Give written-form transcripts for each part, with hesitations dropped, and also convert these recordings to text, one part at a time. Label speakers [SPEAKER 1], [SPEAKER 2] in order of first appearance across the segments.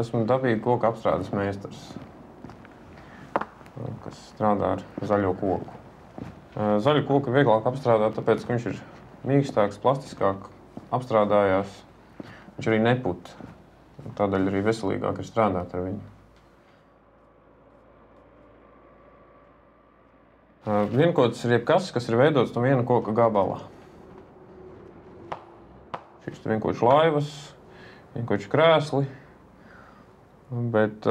[SPEAKER 1] esmu dabīga koku apstrādes meistars, kas strādā ar zaļo koku. Zaļu koku ir vieglāk apstrādāt, tāpēc, ka viņš ir mīkstāks, plastiskāk apstrādājās. Viņš arī neput. Tādēļ arī veselīgāk ir strādāt ar viņu. Vienkods ir jebkas, kas ir veidots no viena koka gabala. Šis ir vienkoču laivas, vienkoču krēsli, bet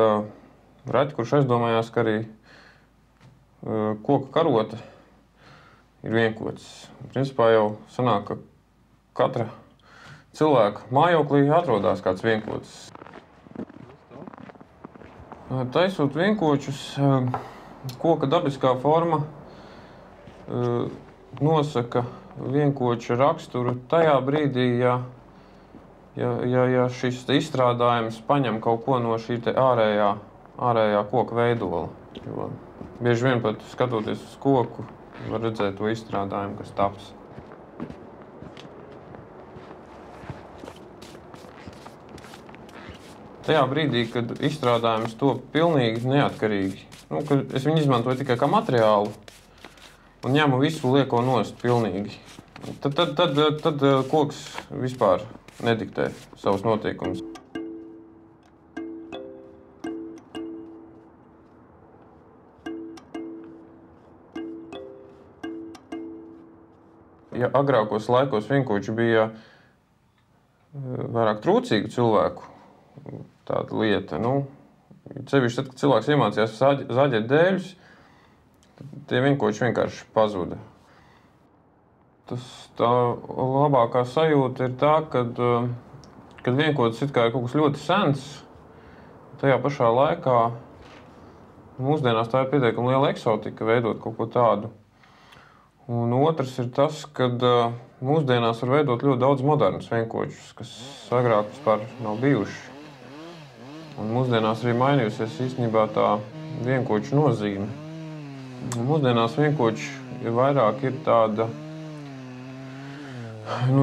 [SPEAKER 1] reti, kurš aizdomājās, ka arī koka karota ir vienkods. Principā jau sanāk, ka katra cilvēka mājoklī atrodas kāds vienkods. Taisot vienkočus, koka dabiskā forma nosaka vienkoča raksturu tajā brīdī, ja šis izstrādājums paņem kaut ko no šī te ārējā koka veidola. Jo bieži vien pat skatoties uz koku, var redzēt to izstrādājumu, kas taps. Tajā brīdī, kad izstrādājums top pilnīgi neatkarīgi, kad es viņu izmantoju tikai kā materiālu un ņemu visu lieko nost pilnīgi, tad koks vispār nediktē savus noteikumus. Ja agrākos laikos vienkoči bija vairāk trūcīgu cilvēku tāda lieta, sevišķi tad, kad cilvēks iemācījās zaļēt dēļus, tie vienkoči vienkārši pazuda. Tā labākā sajūta ir tā, kad vienkocis it kā ir kaut kas ļoti sens, tajā pašā laikā mūsdienās tā ir pietiekami liela eksotika veidot kaut ko tādu. Un otrs ir tas, ka mūsdienās var veidot ļoti daudz modernus vienkočus, kas agrāk vispār nav bijuši. Un mūsdienās arī mainījusies īstenībā tā vienkoču nozīme. Mūsdienās vienkoči vairāk ir tāda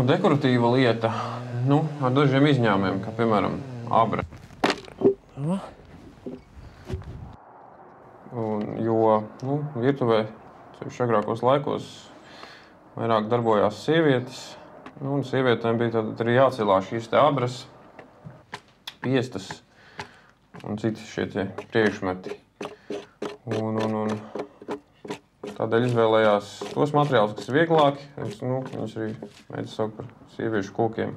[SPEAKER 1] dekoratīva lieta, ar dažiem izņēmumiem, kā piemēram abra. Jo virtuvē, sevišķi agrākos laikos, vairāk darbojās sievietes, un sievietēm bija tad arī jācielā šīs te abras, piestas un citi šie tie priekšmeti. Un tādēļ izvēlējās tos materiālus, kas ir vieglāki. Viņus arī mēdz saukt par sieviešu kokiem.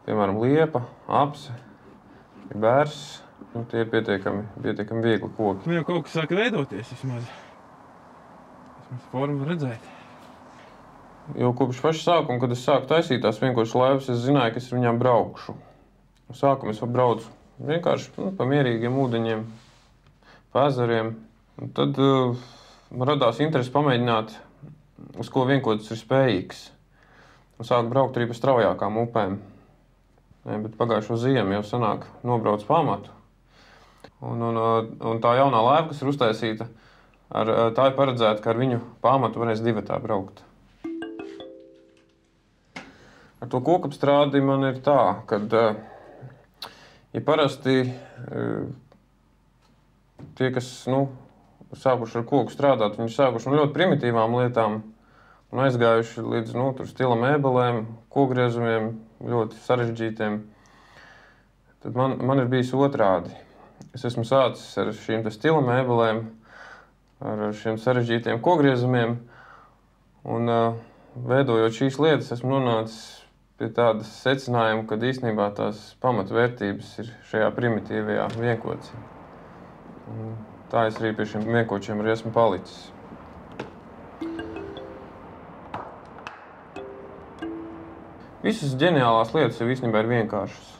[SPEAKER 1] Piemēram, liepa, apse, bērs. Tie ir pietiekami viegli koki.
[SPEAKER 2] Jau kaut kas sāka veidoties vismaz. Formu redzēt.
[SPEAKER 1] Jau kopš paša sākuma, kad es sāku taisīt tās vienkoču laivas, es zināju, ka es ar viņām braukšu. Sākumā es braucu vienkārši pa mierīgiem ūdeņiem, pa ezeriem. Un tad man radās interese pamēģināt, uz ko vienkocis ir spējīgs. Un sāku braukt arī pa straujākām upēm. Bet pagājušo ziemu jau sanāk nobrauc pamatu. Un tā jaunā laiva, kas ir uztaisīta, tā ir paredzēta, ka ar viņu pamatu varēs divatā braukt. Ar to kokapstrādi man ir tā, ka ja parasti tie, kas sākuši ar koku strādāt, viņi sākuši no ļoti primitīvām lietām un aizgājuši līdz stila mēbelēm, kokgriezumiem, ļoti sarežģītiem. Tad man ir bijis otrādi. Es esmu sācis ar šīm stila mēbelēm, ar šiem sarežģītiem kokgriezumiem, un veidojot šīs lietas, esmu nonācis pie tādas secinājuma, ka īstenībā tās pamatvērtības ir šajā primitīvajā vienkocī. Tā es arī pie šiem vienkočiem arī esmu palicis. Visas ģeniālās lietas jau īstenībā ir vienkāršas.